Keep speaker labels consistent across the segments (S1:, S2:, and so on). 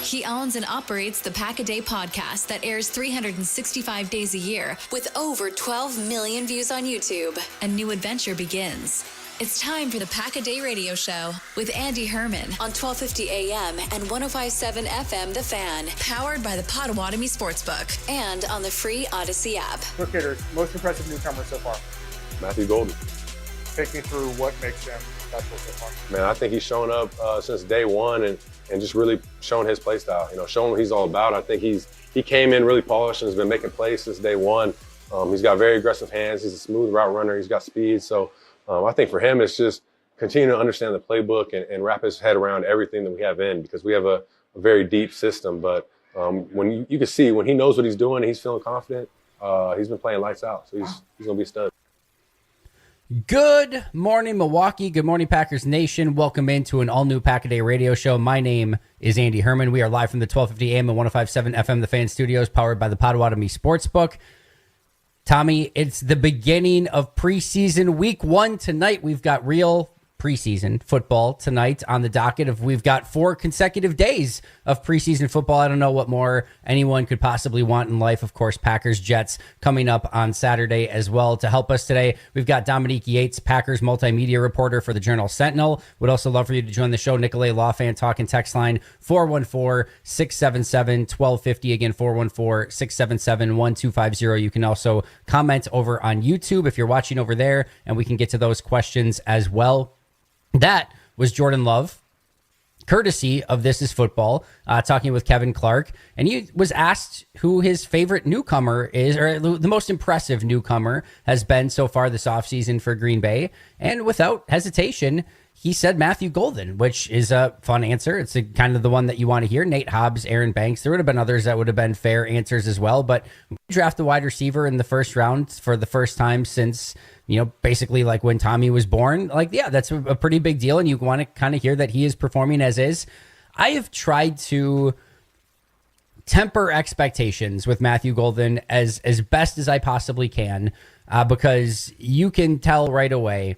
S1: He owns and operates the Pack-A-Day podcast that airs 365 days a year with over 12 million views on YouTube. A new adventure begins. It's time for the Pack-A-Day radio show with Andy Herman on 1250 AM and 105.7 FM The Fan, powered by the Potawatomi Sportsbook and on the free Odyssey app.
S2: Look hitters, most impressive newcomer so far.
S3: Matthew Golden.
S2: Take me through what makes him special so far.
S3: Man, I think he's shown up since day one and just really shown his play style. You know, showing what he's all about. I think he came in really polished and has been making plays since day one. He's got very aggressive hands. He's a smooth route runner. He's got speed. So I think for him, it's just continue to understand the playbook and wrap his head around everything that we have in, because we have a very deep system. But when you can see when he knows what he's doing, he's feeling confident. He's been playing lights out. So he's going to be a stud.
S4: Good morning, Milwaukee. Good morning, Packers Nation. Welcome into an all-new Pack-A-Day radio show. My name is Andy Herman. We are live from the 1250 AM and 105.7 FM The Fan studios, powered by the Potawatomi Sportsbook. Tommy, it's the beginning of preseason week 1 tonight. We've got real preseason football tonight on the docket. We've got 4 consecutive days of preseason football. I don't know what more anyone could possibly want in life. Of course, Packers Jets coming up on Saturday as well. To help us today, we've got Dominique Yates, Packers multimedia reporter for the Journal Sentinel. Would also love for you to join the show. Nicolay Lawfan talking text line 414-677-1250. Again, 414-677-1250. You can also comment over on YouTube if you're watching over there, and we can get to those questions as well. That was Jordan Love, courtesy of This Is Football, talking with Kevin Clark. And he was asked who his favorite newcomer is, or the most impressive newcomer has been so far this offseason for Green Bay. And without hesitation, he said Matthew Golden, which is a fun answer. It's kind of the one that you want to hear. Nate Hobbs, Aaron Banks. There would have been others that would have been fair answers as well. But we draft the wide receiver in the first round for the first time since, basically like when Tommy was born. Like, yeah, that's a pretty big deal. And you want to kind of hear that he is performing as is. I have tried to temper expectations with Matthew Golden as best as I possibly can, because you can tell right away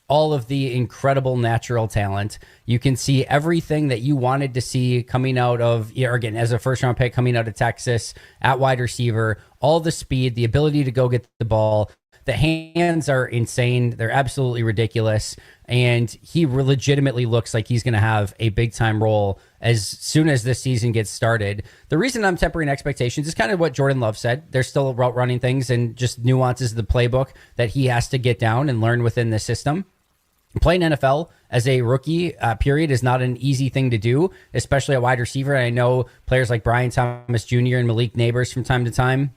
S4: all of the incredible natural talent. You can see everything that you wanted to see coming out of, again, as a first-round pick coming out of Texas at wide receiver, all the speed, the ability to go get the ball. The hands are insane. They're absolutely ridiculous. And he legitimately looks like he's going to have a big-time role as soon as this season gets started. The reason I'm tempering expectations is kind of what Jordan Love said. There's still route running things and just nuances of the playbook that he has to get down and learn within the system. Playing NFL as a rookie, period, is not an easy thing to do, especially at wide receiver. And I know players like Brian Thomas Jr. and Malik Neighbors from time to time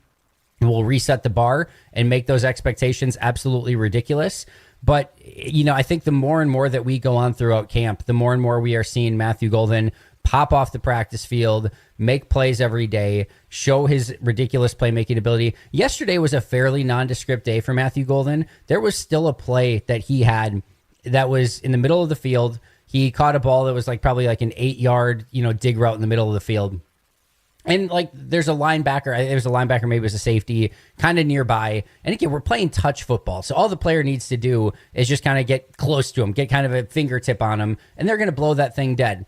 S4: will reset the bar and make those expectations absolutely ridiculous. But, I think the more and more that we go on throughout camp, the more and more we are seeing Matthew Golden pop off the practice field, make plays every day, show his ridiculous playmaking ability. Yesterday was a fairly nondescript day for Matthew Golden. There was still a play that he had that was in the middle of the field. He caught a ball that was probably an 8-yard, dig route in the middle of the field. And there's a linebacker, maybe it was a safety kind of nearby. And again, we're playing touch football. So all the player needs to do is just kind of get close to him, get kind of a fingertip on him, and they're going to blow that thing dead.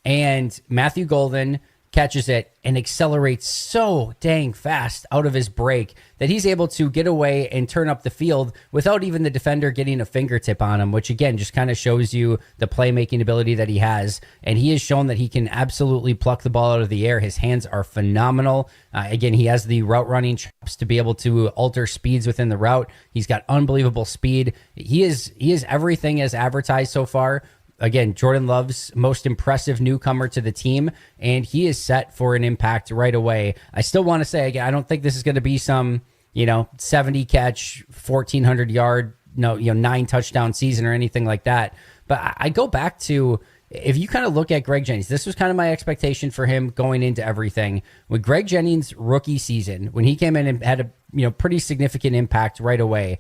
S4: And Matthew Golden catches it and accelerates so dang fast out of his break that he's able to get away and turn up the field without even the defender getting a fingertip on him, which again just kind of shows you the playmaking ability that he has. And he has shown that he can absolutely pluck the ball out of the air. His hands are phenomenal. Again, he has the route running chops to be able to alter speeds within the route. He's got unbelievable speed. He is everything as advertised so far. Again, Jordan Love's most impressive newcomer to the team, and he is set for an impact right away. I still want to say, again, I don't think this is going to be some, 70 catch, 1,400 yard, 9 touchdown season or anything like that. But I go back to, if you kind of look at Greg Jennings, this was kind of my expectation for him going into everything. With Greg Jennings' rookie season, when he came in and had pretty significant impact right away.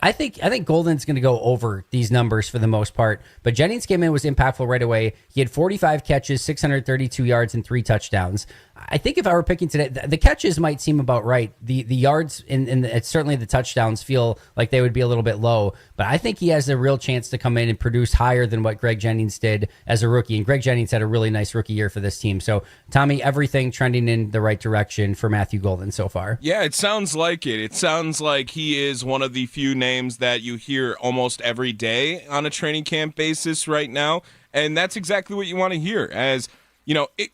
S4: I think Golden's going to go over these numbers for the most part, but Jennings came in, was impactful right away. He had 45 catches, 632 yards, and 3 touchdowns. I think if I were picking today, the catches might seem about right. The yards and certainly the touchdowns feel like they would be a little bit low, but I think he has a real chance to come in and produce higher than what Greg Jennings did as a rookie. And Greg Jennings had a really nice rookie year for this team. So, Tommy, everything trending in the right direction for Matthew Golden so far.
S5: Yeah, it sounds like it. It sounds like he is one of the few names that you hear almost every day on a training camp basis right now. And that's exactly what you want to hear, as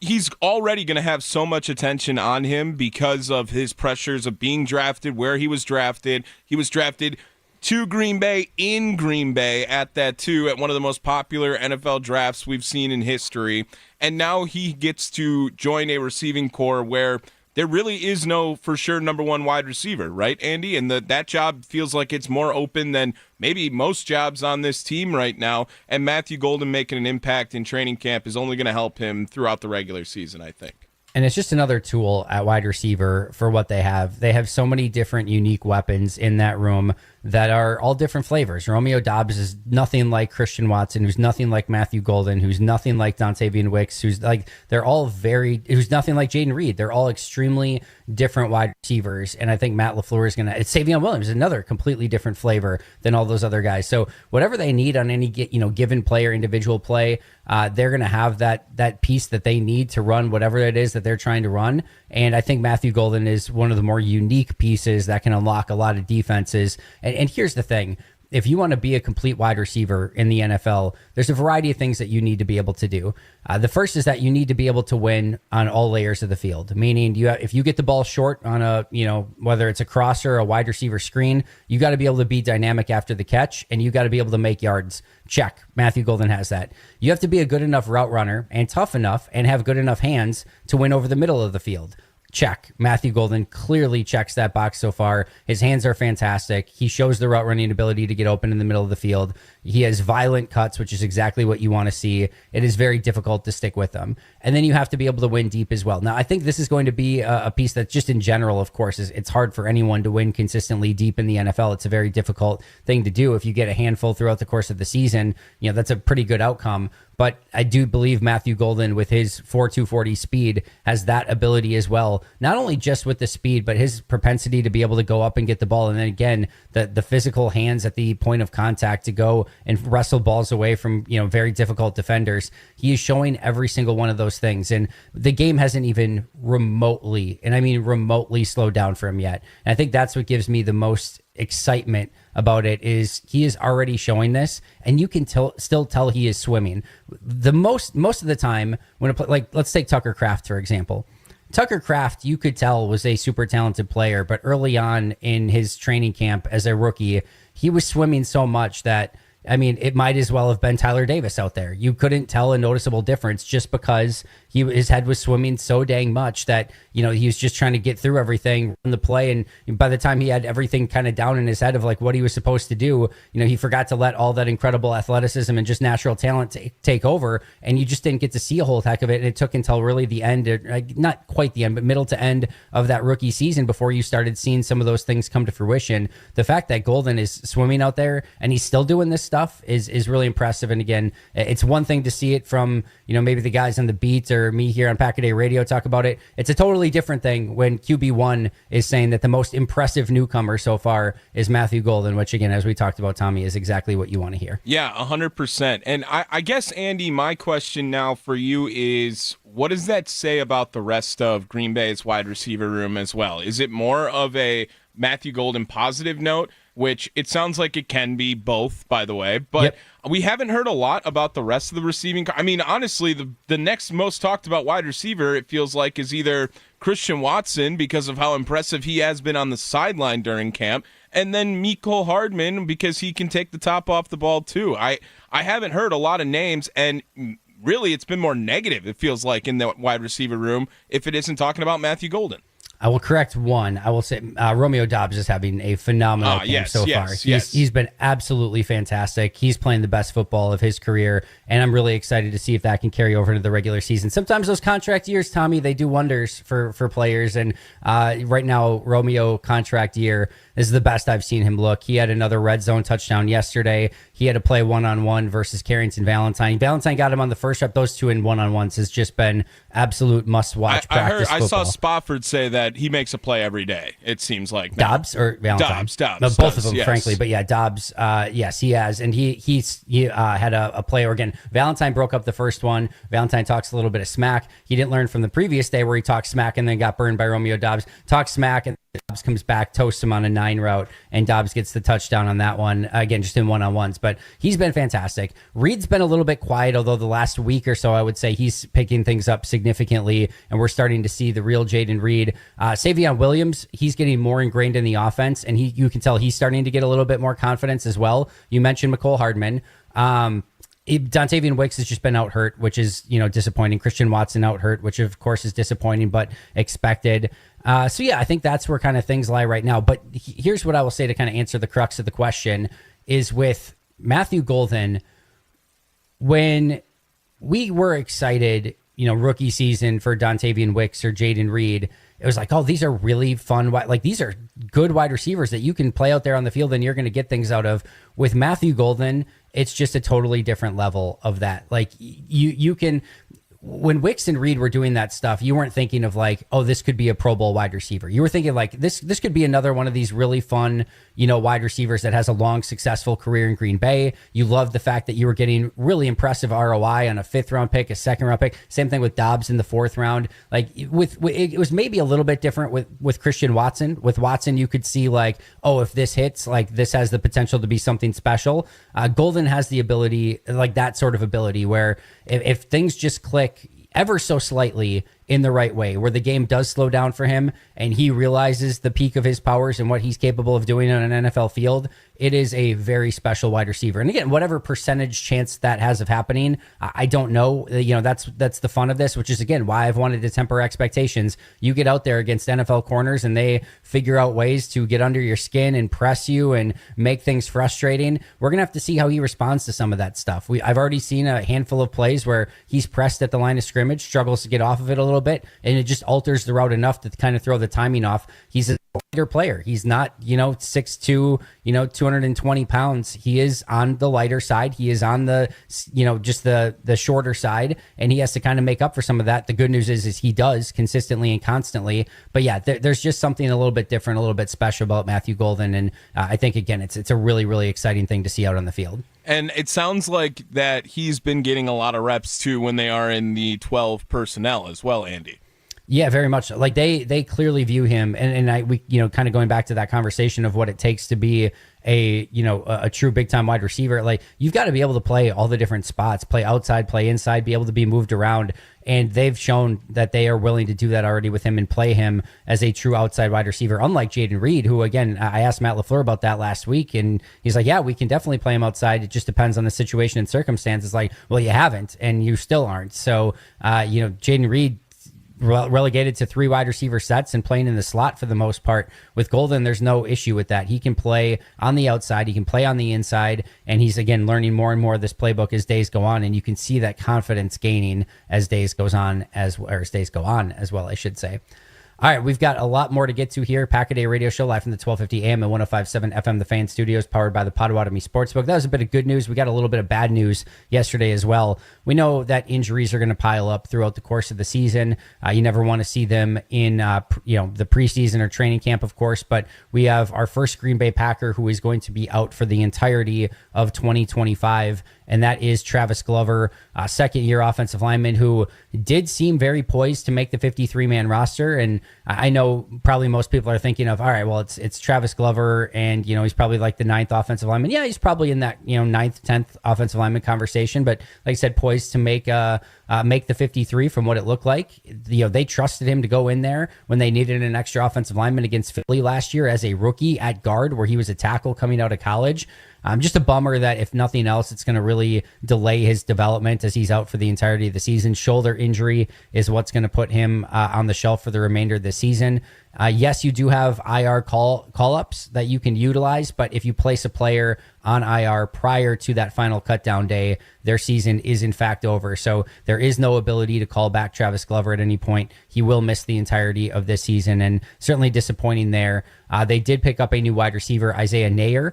S5: he's already going to have so much attention on him because of his pressures of being drafted where he was drafted. He was drafted to Green Bay, in Green Bay at that too, at one of the most popular NFL drafts we've seen in history. And now he gets to join a receiving corps where there really is no for sure number one wide receiver, right, Andy? And that job feels like it's more open than maybe most jobs on this team right now. And Matthew Golden making an impact in training camp is only going to help him throughout the regular season, I think.
S4: And it's just another tool at wide receiver for what they have. They have so many different unique weapons in that room that are all different flavors. Romeo Doubs is nothing like Christian Watson, who's nothing like Matthew Golden, who's nothing like Dontavian Wicks, who's nothing like Jaden Reed. They're all extremely different wide receivers. And I think Matt LaFleur is it's Savion Williams, another completely different flavor than all those other guys. So whatever they need on any given play or individual play, they're going to have that piece that they need to run whatever it is that they're trying to run. And I think Matthew Golden is one of the more unique pieces that can unlock a lot of defenses. And here's the thing. If you want to be a complete wide receiver in the NFL, there's a variety of things that you need to be able to do. The first is that you need to be able to win on all layers of the field, meaning if you get the ball short on whether it's a crosser or a wide receiver screen, you got to be able to be dynamic after the catch, and you got to be able to make yards. Check. Matthew Golden has that. You have to be a good enough route runner and tough enough and have good enough hands to win over the middle of the field. Check. Matthew Golden clearly checks that box so far. His hands are fantastic. He shows the route running ability to get open in the middle of the field. He has violent cuts, which is exactly what you want to see. It is very difficult to stick with them. And then you have to be able to win deep as well. Now, I think this is going to be a piece that just in general, of course, it's hard for anyone to win consistently deep in the NFL. It's a very difficult thing to do. If you get a handful throughout the course of the season, that's a pretty good outcome. But I do believe Matthew Golden, with his 4.240 speed, has that ability as well. Not only just with the speed, but his propensity to be able to go up and get the ball. And then again, the physical hands at the point of contact to go and wrestle balls away from, very difficult defenders. He is showing every single one of those things. And the game hasn't even remotely, and I mean remotely, slowed down for him yet. And I think that's what gives me the most excitement about it, is he is already showing this, and you can still tell he is swimming. The most of the time when let's take Tucker Kraft, for example. Tucker Kraft, you could tell, was a super talented player, but early on in his training camp as a rookie, he was swimming so much that, it might as well have been Tyler Davis out there. You couldn't tell a noticeable difference just because his head was swimming so dang much that, he was just trying to get through everything, run the play. And by the time he had everything kind of down in his head of what he was supposed to do, he forgot to let all that incredible athleticism and just natural talent take over. And you just didn't get to see a whole heck of it. And it took until really the end, not quite the end, but middle to end of that rookie season before you started seeing some of those things come to fruition. The fact that Golden is swimming out there and he's still doing this stuff is really impressive. And again, it's one thing to see it from, maybe the guys on the beat or me here on Pack a Day Radio talk about it. It's a totally different thing when QB1 is saying that the most impressive newcomer so far is Matthew Golden, which again, as we talked about, Tommy, is exactly what you want to hear.
S5: Yeah, 100%. And I guess, Andy, my question now for you is, what does that say about the rest of Green Bay's wide receiver room as well? Is it more of a Matthew Golden positive note, which it sounds like it can be both, by the way, but we haven't heard a lot about the rest of the receiving. Honestly, the next most talked about wide receiver, it feels like, is either Christian Watson, because of how impressive he has been on the sideline during camp, and then Mecole Hardman, because he can take the top off the ball too. I haven't heard a lot of names, and really it's been more negative, it feels like, in the wide receiver room, if it isn't talking about Matthew Golden.
S4: I will correct one. I will say Romeo Dobbs is having a phenomenal camp so far. He's been absolutely fantastic. He's playing the best football of his career, and I'm really excited to see if that can carry over to the regular season. Sometimes those contract years, Tommy, they do wonders for players, and right now, Romeo contract year is the best I've seen him look. He had another red zone touchdown yesterday. He had to play one-on-one versus Carrington Valentine. Valentine got him on the first rep. Those two in one-on-ones has just been absolute must-watch practice football.
S5: I saw Spofford say that he makes a play every day, it seems like. Now.
S4: Dobbs or Valentine?
S5: Dobbs.
S4: No, both of them, yes. Frankly. But yeah, Dobbs, yes, he has. And he had a play, or again, Valentine broke up the first one. Valentine talks a little bit of smack. He didn't learn from the previous day where he talked smack and then got burned by Romeo Dobbs. Talked smack, and Dobbs comes back, toasts him on a 9 route, and Dobbs gets the touchdown on that one. Again, just in one-on-ones. But he's been fantastic. Reed's been a little bit quiet, although the last week or so, I would say he's picking things up significantly, and we're starting to see the real Jaden Reed. Savion Williams, he's getting more ingrained in the offense, and you can tell he's starting to get a little bit more confidence as well. You mentioned McCole Hardman. Dontavian Wicks has just been out hurt, which is, disappointing. Christian Watson out hurt, which of course is disappointing, but expected. So yeah, I think that's where kind of things lie right now. But here's what I will say to kind of answer the crux of the question is with Matthew Golden, when we were excited, rookie season for Dontavian Wicks or Jaden Reed, it was like, oh, these are really fun. Like, these are good wide receivers that you can play out there on the field and you're going to get things out of. With Matthew Golden, it's just a totally different level of that. Like, you can... When Wicks and Reed were doing that stuff, you weren't thinking of like, oh, this could be a Pro Bowl wide receiver. You were thinking like, this could be another one of these really fun, wide receivers that has a long, successful career in Green Bay. You loved the fact that you were getting really impressive ROI on a 5th round pick, a 2nd round pick. Same thing with Dobbs in the 4th round. Like with it was maybe a little bit different with Christian Watson. With Watson, you could see like, oh, if this hits, like this has the potential to be something special. Golden has the ability, like that sort of ability where if things just click ever so slightly in the right way, where the game does slow down for him and he realizes the peak of his powers and what he's capable of doing on an NFL field, it is a very special wide receiver. And again, whatever percentage chance that has of happening, I don't know. That's the fun of this, which is, again, why I've wanted to temper expectations. You get out there against NFL corners and they figure out ways to get under your skin and press you and make things frustrating. We're going to have to see how he responds to some of that stuff. I've already seen a handful of plays where he's pressed at the line of scrimmage, struggles to get off of it a little bit, and it just alters the route enough to kind of throw the timing off. He's a lighter player. He's not, 6'2", 220 pounds. He is on the lighter side. He is on the, just the shorter side, and he has to kind of make up for some of that. The good news is he does consistently and constantly. But yeah, there's just something a little bit different, a little bit special about Matthew Golden, and I think, again, it's a really, really exciting thing to see out on the field.
S5: And it sounds like that he's been getting a lot of reps too when they are in the 12 personnel as well, Andy.
S4: Yeah, very much. Like they clearly view him, and we kind of going back to that conversation of what it takes to be a true big time wide receiver. Like, you've got to be able to play all the different spots, play outside, play inside, be able to be moved around. And they've shown that they are willing to do that already with him and play him as a true outside wide receiver. Unlike Jaden Reed, who, again, I asked Matt LaFleur about that last week, and he's like, yeah, we can definitely play him outside. It just depends on the situation and circumstances. Like, well, you haven't, and you still aren't. So, Jaden Reed relegated to 3 wide receiver sets and playing in the slot for the most part. With Golden, there's no issue with that. He can play on the outside, he can play on the inside, and he's, again, learning more and more of this playbook as days go on, and you can see that confidence gaining as days go on as well, I should say. All right, we've got a lot more to get to here. Pack-A-Day Radio Show live from the 1250 AM and 105.7 FM The Fan Studios, powered by the Potawatomi Sportsbook. That was a bit of good news. We got a little bit of bad news yesterday as well. We know that injuries are going to pile up throughout the course of the season. You never want to see them in the preseason or training camp, of course, but we have our first Green Bay Packer who is going to be out for the entirety of 2025, and that is Travis Glover, second-year offensive lineman who did seem very poised to make the 53-man roster. And I know probably most people are thinking of, all right, well, it's Travis Glover, and he's probably like the 9th offensive lineman. Yeah, he's probably in that 9th, 10th offensive lineman conversation. But like I said, poised to make the 53 from what it looked like. They trusted him to go in there when they needed an extra offensive lineman against Philly last year as a rookie at guard, where he was a tackle coming out of college. Just a bummer that, if nothing else, it's going to really delay his development as he's out for the entirety of the season. Shoulder injury is what's going to put him on the shelf for the remainder of the season. Yes, you do have IR call-ups that you can utilize, but if you place a player on IR prior to that final cutdown day, their season is in fact over. So there is no ability to call back Travis Glover at any point. He will miss the entirety of this season, and certainly disappointing there. They did pick up a new wide receiver, Isaiah Nayer,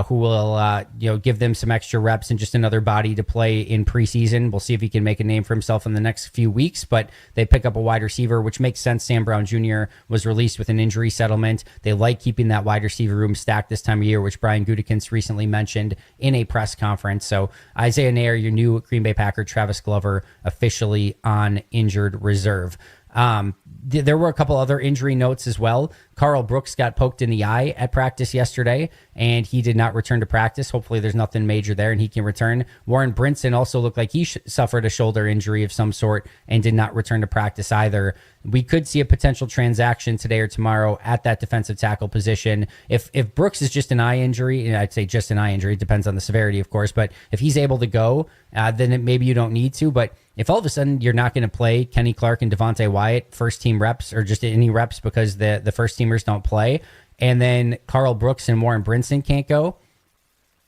S4: who will give them some extra reps and just another body to play in preseason. We'll see if he can make a name for himself in the next few weeks, but they pick up a wide receiver, which makes sense. Sam Brown Jr. was released with an injury settlement. They like keeping that wide receiver room stacked this time of year, which Brian Gutekunst recently mentioned in a press conference. So Isaiah Nayer, your new Green Bay Packer, Travis Glover, officially on injured reserve. There were a couple other injury notes as well. Carl Brooks got poked in the eye at practice yesterday, and he did not return to practice. Hopefully there's nothing major there and he can return. Warren Brinson also looked like he suffered a shoulder injury of some sort and did not return to practice either. We could see a potential transaction today or tomorrow at that defensive tackle position. If Brooks is just an eye injury, and I'd say just an eye injury, it depends on the severity, of course, but if he's able to go, then maybe you don't need to. But if all of a sudden you're not going to play Kenny Clark and Devontae Wyatt first team reps or just any reps because the first teamers don't play, and then Carl Brooks and Warren Brinson can't go,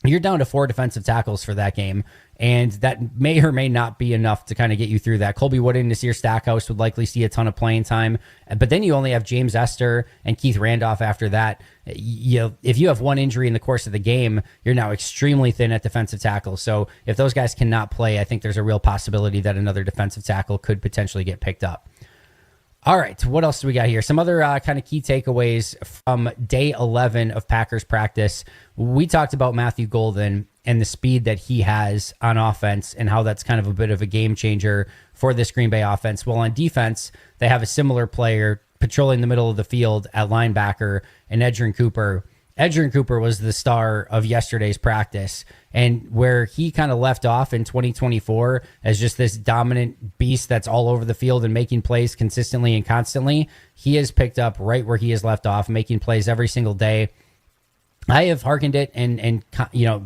S4: you're down to 4 defensive tackles for that game. And that may or may not be enough to kind of get you through that. Colby Wood and Nasir Stackhouse would likely see a ton of playing time. But then you only have James Esther and Keith Randolph after that. If you have one injury in the course of the game, you're now extremely thin at defensive tackle. So if those guys cannot play, I think there's a real possibility that another defensive tackle could potentially get picked up. All right, what else do we got here? Some other kind of key takeaways from day 11 of Packers practice. We talked about Matthew Golden and the speed that he has on offense and how that's kind of a bit of a game changer for this Green Bay offense. Well, on defense, they have a similar player patrolling the middle of the field at linebacker, and Edgerrin Cooper. Edgerrin Cooper was the star of yesterday's practice, and where he kind of left off in 2024 as just this dominant beast that's all over the field and making plays consistently and constantly, he has picked up right where he has left off, making plays every single day. I have hearkened it and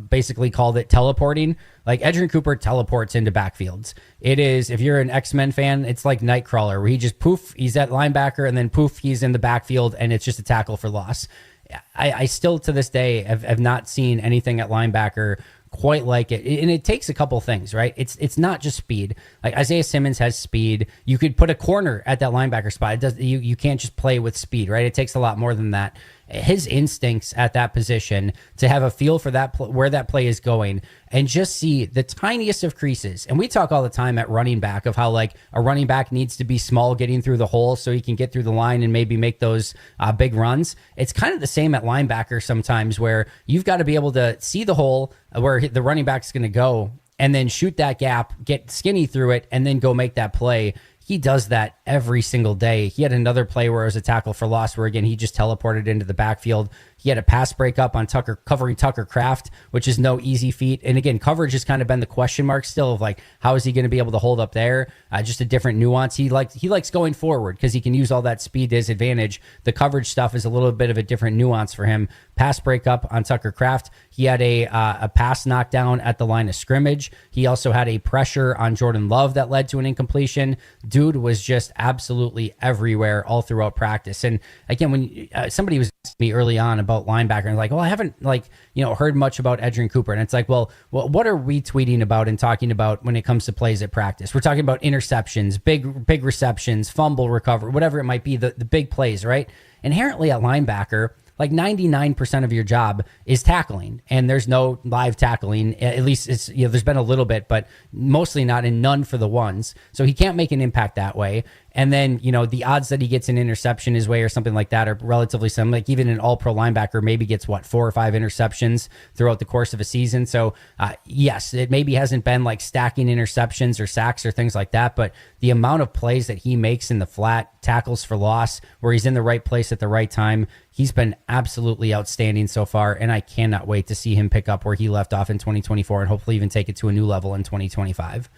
S4: basically called it teleporting. Like Edgerrin Cooper teleports into backfields. It is, if you're an X-Men fan, it's like Nightcrawler, where he just poof, he's at linebacker, and then poof, he's in the backfield, and it's just a tackle for loss. I still to this day have not seen anything at linebacker quite like it. And it takes a couple things, right? It's not just speed. Like Isaiah Simmons has speed. You could put a corner at that linebacker spot. It does. You can't just play with speed, right? It takes a lot more than that. His instincts at that position to have a feel for that where that play is going and just see the tiniest of creases. And we talk all the time at running back of how like a running back needs to be small getting through the hole so he can get through the line and maybe make those big runs. It's kind of the same at linebacker sometimes, where you've got to be able to see the hole where the running back's going to go and then shoot that gap, get skinny through it, and then go make that play. He does that every single day. He had another play where it was a tackle for loss where, again, he just teleported into the backfield. He had a pass breakup on covering Tucker Kraft, which is no easy feat. And again, coverage has kind of been the question mark still of like, how is he going to be able to hold up there? Just a different nuance. He likes going forward because he can use all that speed to his advantage. The coverage stuff is a little bit of a different nuance for him. Pass breakup on Tucker Kraft. He had a pass knockdown at the line of scrimmage. He also had a pressure on Jordan Love that led to an incompletion. Dude was just absolutely everywhere all throughout practice. And again, when somebody was asking me early on about linebacker and like, well, I haven't heard much about Edgerrin Cooper. And it's like, well, what are we tweeting about and talking about when it comes to plays at practice? We're talking about interceptions, big receptions, fumble recovery, whatever it might be, the big plays, right? Inherently at linebacker, like 99% of your job is tackling, and there's no live tackling. At least it's, there's been a little bit, but mostly not, and none for the ones. So he can't make an impact that way. And then, the odds that he gets an interception his way or something like that are relatively slim. Like even an all-pro linebacker maybe gets 4 or 5 interceptions throughout the course of a season. So yes, it maybe hasn't been like stacking interceptions or sacks or things like that, but the amount of plays that he makes in the flat, tackles for loss, where he's in the right place at the right time, he's been absolutely outstanding so far. And I cannot wait to see him pick up where he left off in 2024 and hopefully even take it to a new level in 2025.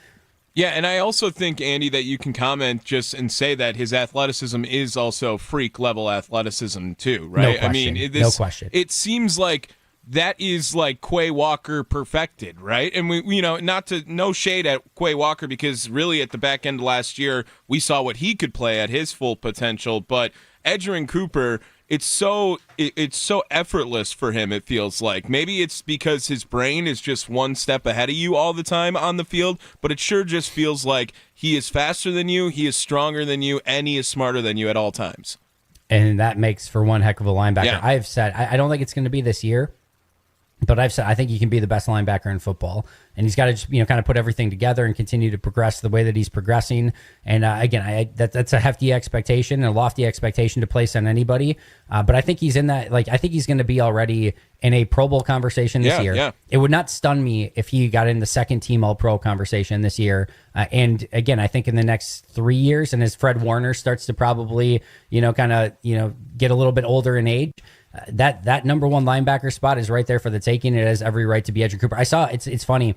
S5: Yeah, and I also think, Andy, that you can comment just and say that his athleticism is also freak level athleticism too, right?
S4: No question. No question.
S5: It seems like that is like Quay Walker perfected, right? And we no shade at Quay Walker, because really at the back end of last year we saw what he could play at his full potential, but Edgerrin Cooper, it's so effortless for him, it feels like. Maybe it's because his brain is just one step ahead of you all the time on the field, but it sure just feels like he is faster than you, he is stronger than you, and he is smarter than you at all times.
S4: And that makes for one heck of a linebacker.
S5: Yeah.
S4: I've said, I don't think it's going to be this year, but I've said I think he can be the best linebacker in football, and he's got to just kind of put everything together and continue to progress the way that he's progressing. And again, that's a hefty expectation and a lofty expectation to place on anybody. But I think he's in that. Like I think he's going to be already in a Pro Bowl conversation this year.
S5: Yeah.
S4: It would not stun me if he got in the second team All Pro conversation this year. And again, I think in the next 3 years, and as Fred Warner starts to probably get a little bit older in age. That number one linebacker spot is right there for the taking. It has every right to be Edgerrin Cooper. I saw it's funny.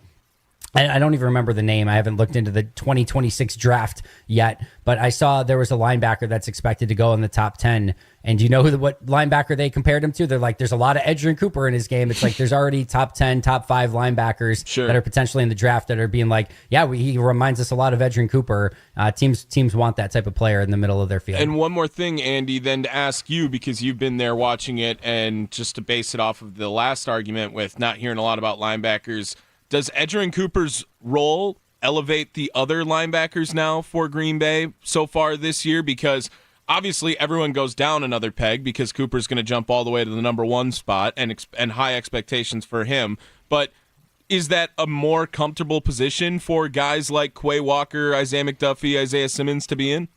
S4: I don't even remember the name. I haven't looked into the 2026 draft yet, but I saw there was a linebacker that's expected to go in the top 10. And do you know what linebacker they compared him to? They're like, there's a lot of Edgerrin Cooper in his game. It's like there's already top 10, top 5 linebackers that are potentially in the draft that are being like, he reminds us a lot of Edgerrin Cooper. Teams want that type of player in the middle of their field.
S5: And one more thing, Andy, then to ask you, because you've been there watching it, and just to base it off of the last argument with not hearing a lot about linebackers, does Edgerrin Cooper's role elevate the other linebackers now for Green Bay so far this year? Because obviously everyone goes down another peg because Cooper's going to jump all the way to the number one spot and high expectations for him. But is that a more comfortable position for guys like Quay Walker, Isaiah McDuffie, Isaiah Simmons to be in?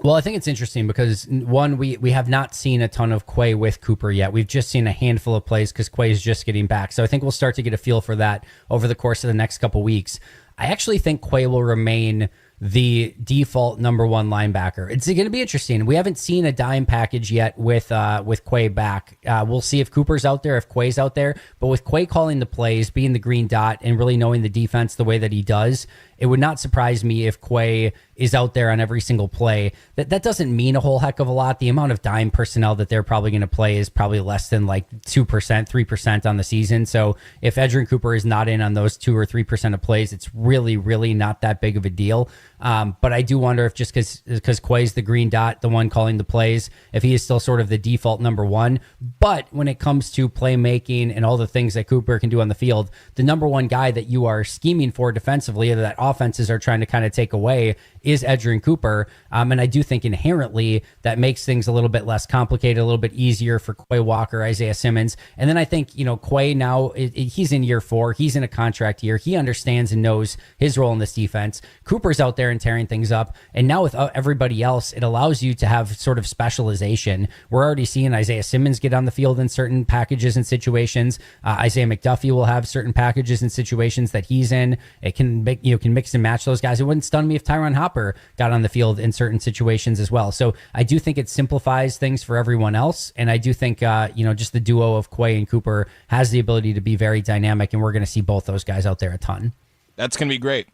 S4: Well, I think it's interesting because, one, we have not seen a ton of Quay with Cooper yet. We've just seen a handful of plays because Quay is just getting back. So I think we'll start to get a feel for that over the course of the next couple weeks. I actually think Quay will remain the default number one linebacker. It's going to be interesting. We haven't seen a dime package yet with Quay back. We'll see if Cooper's out there, if Quay's out there. But with Quay calling the plays, being the green dot, and really knowing the defense the way that he does, it would not surprise me if Quay is out there on every single play. That doesn't mean a whole heck of a lot. The amount of dime personnel that they're probably going to play is probably less than like 2%, 3% on the season. So if Edgerrin Cooper is not in on those 2 or 3% of plays, it's really, really not that big of a deal. But I do wonder if just because Quay's the green dot, the one calling the plays, if he is still sort of the default number one. But when it comes to playmaking and all the things that Cooper can do on the field, the number one guy that you are scheming for defensively, or that offenses are trying to kind of take away, is Edgerrin Cooper. And I do think inherently that makes things a little bit less complicated, a little bit easier for Quay Walker, Isaiah Simmons. And then I think, Quay now, he's in year 4. He's in a contract year. He understands and knows his role in this defense. Cooper's out there and tearing things up. And now with everybody else, it allows you to have sort of specialization. We're already seeing Isaiah Simmons get on the field in certain packages and situations. Isaiah McDuffie will have certain packages and situations that he's in. It can make, can mix and match those guys. It wouldn't stun me if Tyron Hopper got on the field in certain situations as well. So I do think it simplifies things for everyone else. And I do think, just the duo of Quay and Cooper has the ability to be very dynamic. And we're going to see both those guys out there a ton.
S5: That's going to be great.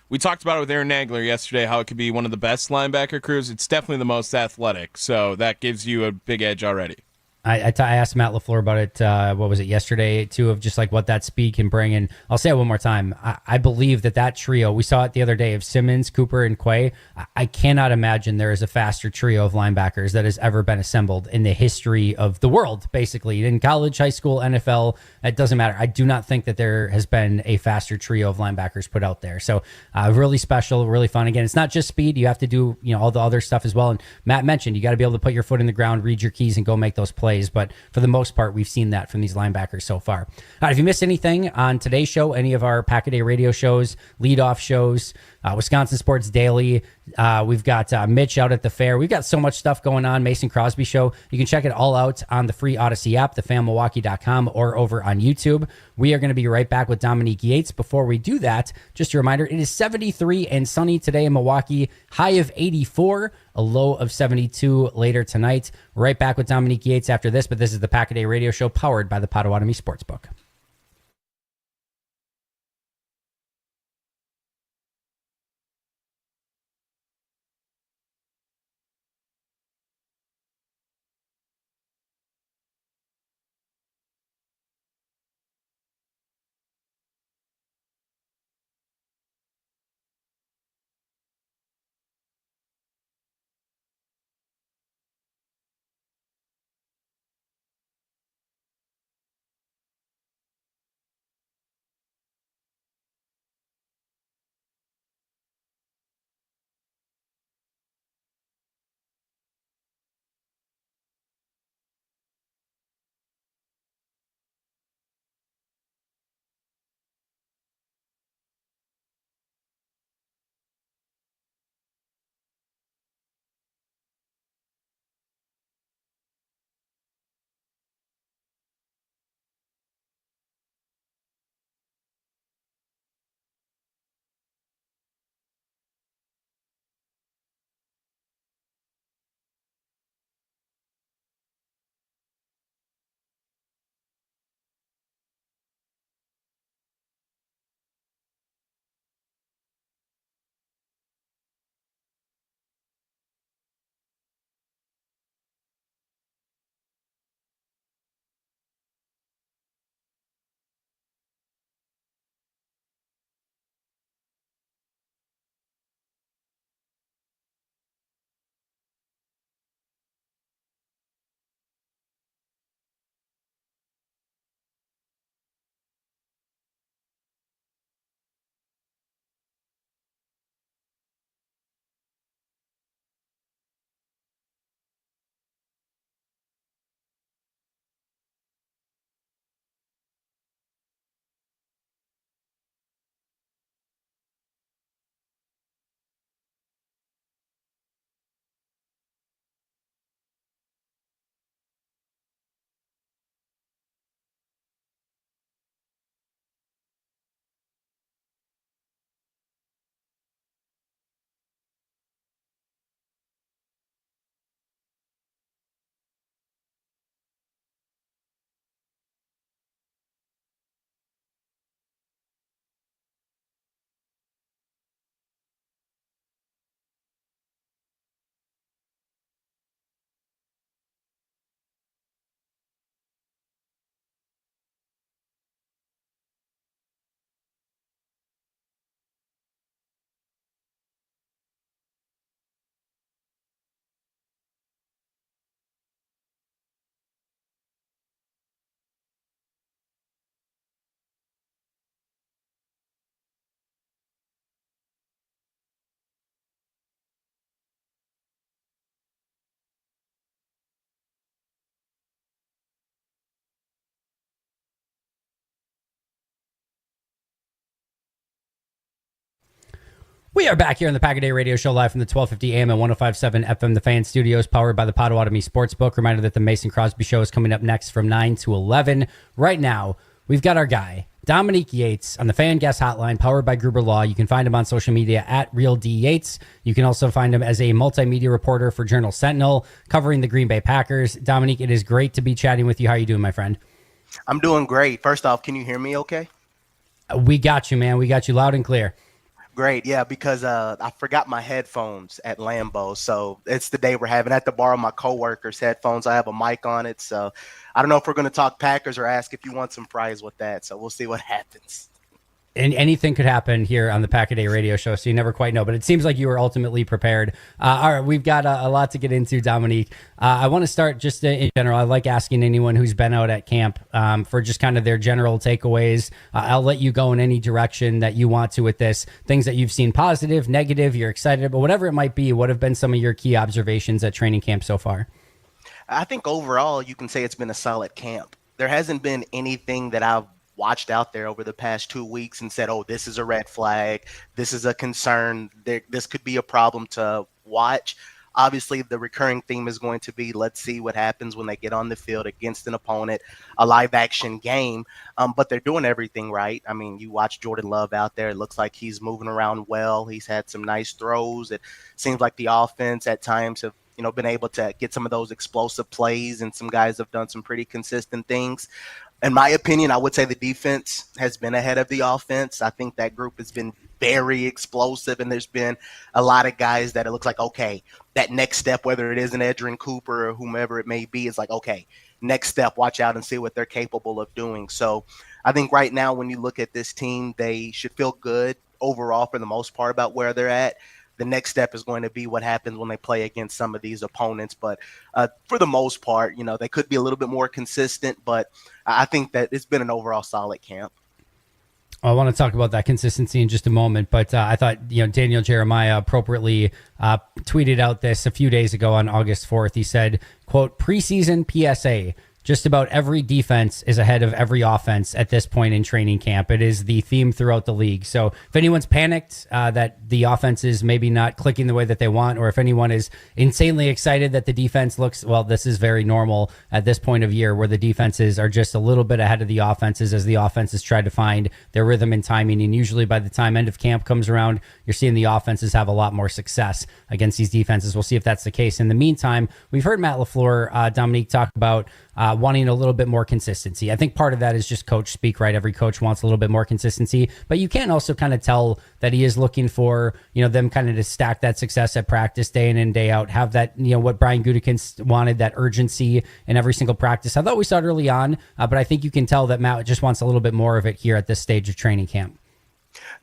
S5: We talked about it with Aaron Nagler yesterday, how it could be one of the best linebacker crews. It's definitely the most athletic. So that gives you a big edge already.
S4: I asked Matt LaFleur about it, what was it, yesterday, too, of just like what that speed can bring. And I'll say it one more time. I believe that trio, we saw it the other day, of Simmons, Cooper, and Quay. I cannot imagine there is a faster trio of linebackers that has ever been assembled in the history of the world, basically. In college, high school, NFL, it doesn't matter. I do not think that there has been a faster trio of linebackers put out there. So really special, really fun. Again, it's not just speed. You have to do all the other stuff as well. And Matt mentioned, you got to be able to put your foot in the ground, read your keys, and go make those plays. But for the most part, we've seen that from these linebackers so far. All right, if you missed anything on today's show, any of our Pack-A-Day radio shows, leadoff shows, Wisconsin Sports Daily, we've got Mitch out at the fair. We've got so much stuff going on. Mason Crosby Show. You can check it all out on the free Odyssey app, thefanmilwaukee.com, or over on YouTube. We are going to be right back with Dominique Yates. Before we do that, just a reminder, it is 73 and sunny today in Milwaukee, high of 84, a low of 72 later tonight. Right back with Dominique Yates after this, but this is the Pack-A-Day Radio Show powered by the Potawatomi Sportsbook. We are back here on the Pack a Day Radio Show live from the 1250 AM and 1057 FM The Fan Studios, powered by the Potawatomi Sportsbook. Reminder that the Mason Crosby Show is coming up next from 9 to 11. Right now, we've got our guy, Dominique Yates, on the Fan Guest Hotline, powered by Gruber Law. You can find him on social media at RealDYates. You can also find him as a multimedia reporter for Journal Sentinel, covering the Green Bay Packers. Dominique, it is great to be chatting with you. How are you doing, my friend?
S6: I'm doing great. First off, can you hear me okay?
S4: We got you, man. We got you loud and clear.
S6: Great, yeah, because I forgot my headphones at Lambeau, so it's the day we're having. I had to borrow my coworker's headphones. I have a mic on it, so I don't know if we're going to talk Packers or ask if you want some fries with that, so we'll see what happens.
S4: And anything could happen here on the Pack a Day Radio Show, so you never quite know. But it seems like you were ultimately prepared. All right, we've got a lot to get into, Dominique. I want to start just in general. I like asking anyone who's been out at camp for just kind of their general takeaways. I'll let you go in any direction that you want to with this. Things that you've seen positive, negative, you're excited about, whatever it might be. What have been some of your key observations at training camp so far?
S6: I think overall you can say it's been a solid camp. There hasn't been anything that I've watched out there over the past 2 weeks and said, oh, this is a red flag, this is a concern, this could be a problem to watch. Obviously, the recurring theme is going to be, let's see what happens when they get on the field against an opponent, a live action game. But they're doing everything right. I mean, you watch Jordan Love out there. It looks like he's moving around well. He's had some nice throws. It seems like the offense at times have been able to get some of those explosive plays, and some guys have done some pretty consistent things. In my opinion, I would say the defense has been ahead of the offense. I think that group has been very explosive, and there's been a lot of guys that it looks like, okay, that next step, whether it is an Edgerrin Cooper or whomever it may be, is like, okay, next step, watch out and see what they're capable of doing. So I think right now when you look at this team, they should feel good overall for the most part about where they're at. The next step is going to be what happens when they play against some of these opponents. But for the most part, they could be a little bit more consistent, but I think that it's been an overall solid camp.
S4: I want to talk about that consistency in just a moment, but I thought, Daniel Jeremiah appropriately tweeted out this a few days ago on August 4th. He said, quote, preseason PSA. Just about every defense is ahead of every offense at this point in training camp. It is the theme throughout the league. So if anyone's panicked that the offense is maybe not clicking the way that they want, or if anyone is insanely excited that the defense looks, well, this is very normal at this point of year where the defenses are just a little bit ahead of the offenses as the offenses try to find their rhythm and timing. And usually by the time end of camp comes around, you're seeing the offenses have a lot more success against these defenses. We'll see if that's the case. In the meantime, we've heard Matt LaFleur, Dominique, talk about wanting a little bit more consistency. I think part of that is just coach speak, right? Every coach wants a little bit more consistency, but you can also kind of tell that he is looking for, them kind of to stack that success at practice day in and day out, have that, what Brian Gutekunst wanted, that urgency in every single practice. I thought we saw it early on, but I think you can tell that Matt just wants a little bit more of it here at this stage of training camp.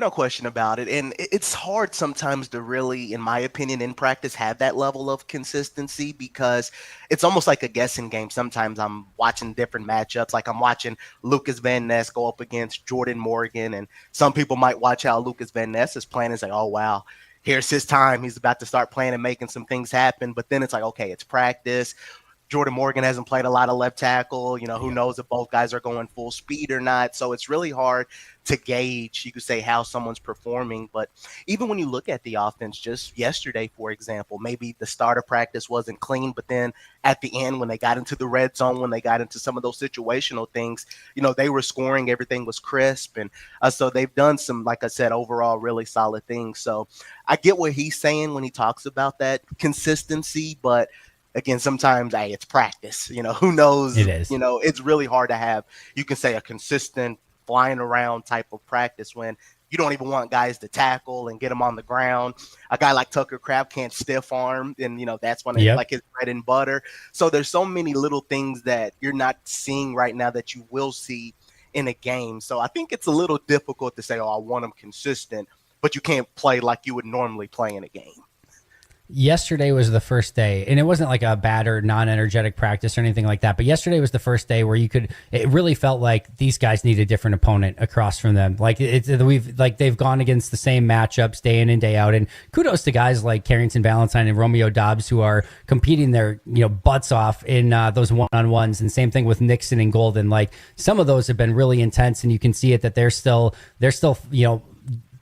S6: No question about it. And it's hard sometimes to really, in my opinion, in practice, have that level of consistency, because it's almost like a guessing game. Sometimes I'm watching different matchups. Like I'm watching Lucas Van Ness go up against Jordan Morgan. And some people might watch how Lucas Van Ness is playing and say, oh, wow, here's his time. He's about to start playing and making some things happen. But then it's like, okay, it's practice. Jordan Morgan hasn't played a lot of left tackle. Who knows if both guys are going full speed or not. So it's really hard to gauge, you could say, how someone's performing. But even when you look at the offense, just yesterday, for example, maybe the start of practice wasn't clean, but then at the end, when they got into the red zone, when they got into some of those situational things, they were scoring, everything was crisp. And so they've done some, like I said, overall really solid things. So I get what he's saying when he talks about that consistency, but again, sometimes, it's practice. Who knows?
S4: It is.
S6: It's really hard to have, you can say, a consistent flying around type of practice when you don't even want guys to tackle and get them on the ground. A guy like Tucker Kraft can't stiff arm, and that's when it's like his bread and butter. So there's so many little things that you're not seeing right now that you will see in a game. So I think it's a little difficult to say, oh, I want them consistent, but you can't play like you would normally play in a game.
S4: Yesterday was the first day, and it wasn't like a bad or non-energetic practice or anything like that, but yesterday was the first day where it really felt like these guys need a different opponent across from them. Like they've gone against the same matchups day in and day out, and kudos to guys like Carrington Valentine and Romeo Dobbs who are competing their butts off in those one-on-ones, and same thing with Nixon and Golden. Like some of those have been really intense, and you can see it that they're still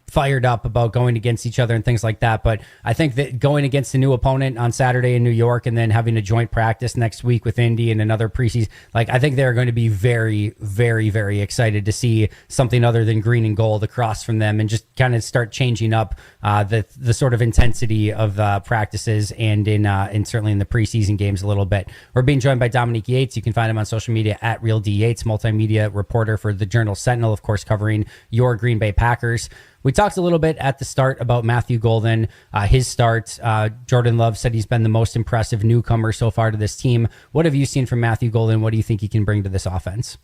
S4: fired up about going against each other and things like that. But I think that going against a new opponent on Saturday in New York and then having a joint practice next week with Indy and another preseason, like I think they're going to be very, very, very excited to see something other than green and gold across from them and just kind of start changing up the sort of intensity of practices and in certainly in the preseason games a little bit. We're being joined by Dominique Yates. You can find him on social media at Real D Yates, multimedia reporter for the Journal Sentinel, of course, covering your Green Bay Packers. We talked a little bit at the start about Matthew Golden, his start. Jordan Love said he's been the most impressive newcomer so far to this team. What have you seen from Matthew Golden? What do you think he can bring to this offense?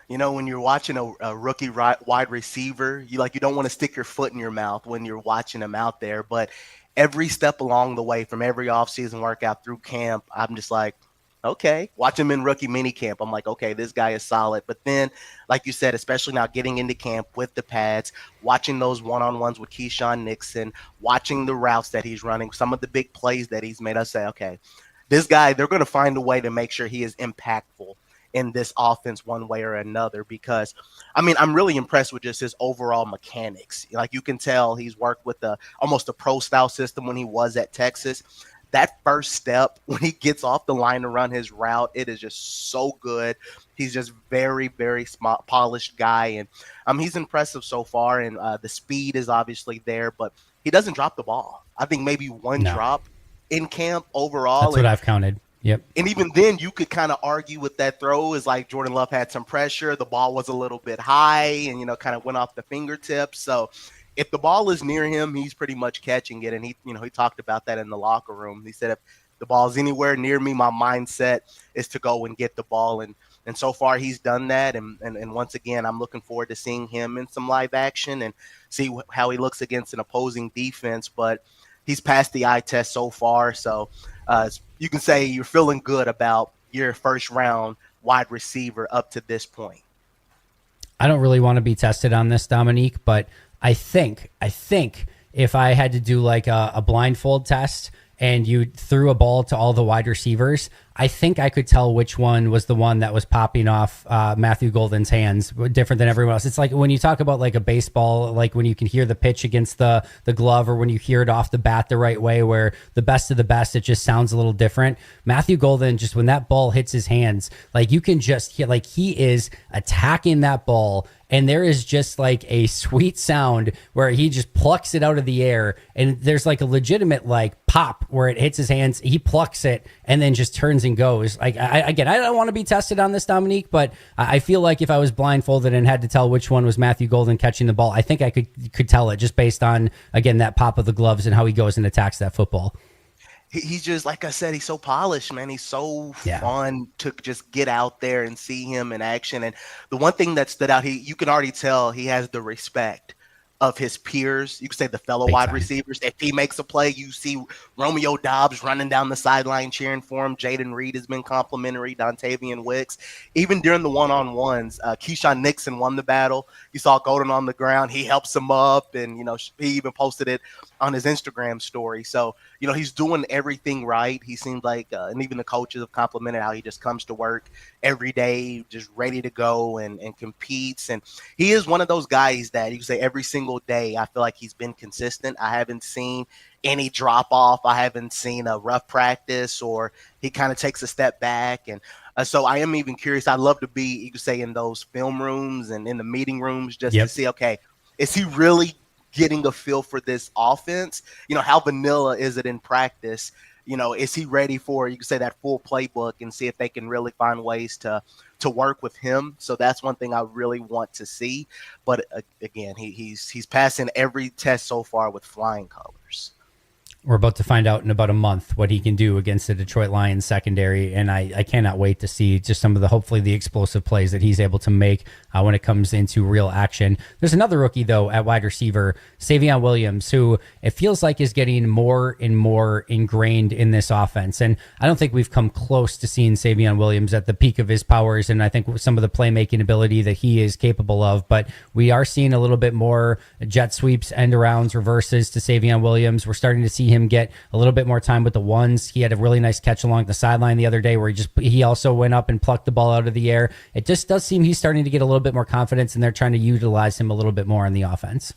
S6: You know, when you're watching a rookie wide receiver, you don't want to stick your foot in your mouth when you're watching him out there. But every step along the way, from every offseason workout through camp, I'm just like, okay. Watch him in rookie mini camp. I'm like, okay, this guy is solid. But then, like you said, especially now getting into camp with the pads, watching those one-on-ones with Keyshawn Nixon, watching the routes that he's running, some of the big plays that he's made, us say, okay, this guy, they're going to find a way to make sure he is impactful in this offense one way or another, because I'm really impressed with just his overall mechanics. Like, you can tell he's worked with almost a pro style system when he was at Texas. That first step when he gets off the line to run his route, it is just so good. He's just very, very smart, polished guy, and he's impressive so far. And the speed is obviously there, but he doesn't drop the ball. I think maybe one drop in camp overall.
S4: That's what I've counted. Yep.
S6: And even then, you could kind of argue with that throw is like Jordan Love had some pressure. The ball was a little bit high and, kind of went off the fingertips. So if the ball is near him, he's pretty much catching it. And he talked about that in the locker room. He said, if the ball's anywhere near me, my mindset is to go and get the ball. And so far he's done that. And once again, I'm looking forward to seeing him in some live action and see how he looks against an opposing defense. But he's passed the eye test so far. So you can say you're feeling good about your first round wide receiver up to this point.
S4: I don't really want to be tested on this, Dominique, but I think if I had to do like a blindfold test and you threw a ball to all the wide receivers, I think I could tell which one was the one that was popping off Matthew Golden's hands, different than everyone else. It's like when you talk about like a baseball, like when you can hear the pitch against the glove, or when you hear it off the bat the right way, where the best of the best, it just sounds a little different. Matthew Golden, just when that ball hits his hands, like you can just hear, like he is attacking that ball, and there is just like a sweet sound where he just plucks it out of the air, and there's like a legitimate like pop where it hits his hands. He plucks it and then just turns and goes. Like I don't want to be tested on this, Dominique, but I feel like if I was blindfolded and had to tell which one was Matthew Golden catching the ball, I think I could tell it just based on, again, that pop of the gloves and how he goes and attacks that football.
S6: He's just, like I said, he's so polished, man. He's so fun to just get out there and see him in action. And the one thing that stood out, you can already tell he has the respect of his peers. You could say the fellow wide receivers. If he makes a play, you see Romeo Doubs running down the sideline cheering for him. Jaden Reed has been complimentary. Dontavian Wicks. Even during the one-on-ones, Keyshawn Nixon won the battle. You saw Golden on the ground. He helps him up, and, he even posted it on his Instagram story. So, he's doing everything right. He seems like, and even the coaches have complimented how he just comes to work every day, just ready to go and competes. And he is one of those guys that you can say every single day, I feel like he's been consistent. I haven't seen any drop off. I haven't seen a rough practice, or he kind of takes a step back. And so I am even curious. I'd love to be, you could say, in those film rooms and in the meeting rooms just to see, okay, is he really getting a feel for this offense? How vanilla is it in practice? Is he ready for, you could say, that full playbook, and see if they can really find ways to work with him? So that's one thing I really want to see. But again, he's passing every test so far with flying colors.
S4: We're about to find out in about a month what he can do against the Detroit Lions secondary, and I cannot wait to see just some of hopefully the explosive plays that he's able to make when it comes into real action. There's another rookie, though, at wide receiver, Savion Williams, who it feels like is getting more and more ingrained in this offense. And I don't think we've come close to seeing Savion Williams at the peak of his powers, and I think some of the playmaking ability that he is capable of. But we are seeing a little bit more jet sweeps, end arounds, reverses to Savion Williams. We're starting to see him get a little bit more time with the ones. He had a really nice catch along the sideline the other day where he also went up and plucked the ball out of the air. It just does seem he's starting to get a little bit more confidence, and they're trying to utilize him a little bit more in the offense.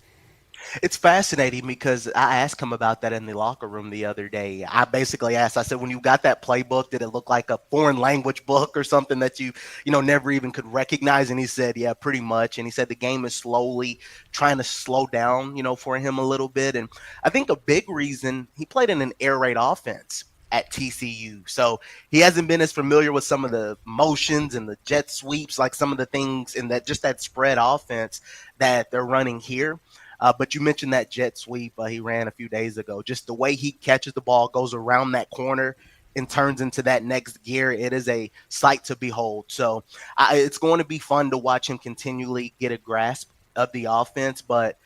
S6: It's fascinating because I asked him about that in the locker room the other day. I basically asked, I said, when you got that playbook, did it look like a foreign language book or something that you never even could recognize? And he said, yeah, pretty much. And he said the game is slowly trying to slow down, for him a little bit. And I think a big reason he played in an air raid offense at TCU. So he hasn't been as familiar with some of the motions and the jet sweeps, like some of the things in that spread offense that they're running here. But you mentioned that jet sweep he ran a few days ago. Just the way he catches the ball, goes around that corner, and turns into that next gear. It is a sight to behold. So it's going to be fun to watch him continually get a grasp of the offense. But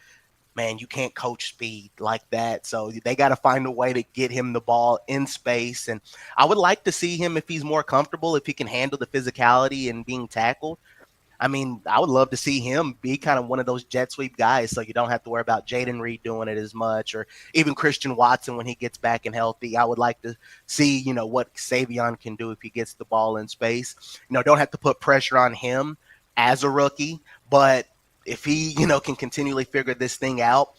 S6: man, you can't coach speed like that. So they got to find a way to get him the ball in space. And I would like to see him, if he's more comfortable, if he can handle the physicality and being tackled. I mean, I would love to see him be kind of one of those jet sweep guys, so you don't have to worry about Jaden Reed doing it as much, or even Christian Watson when he gets back and healthy. I would like to see, what Savion can do if he gets the ball in space. Don't have to put pressure on him as a rookie, but if he, can continually figure this thing out,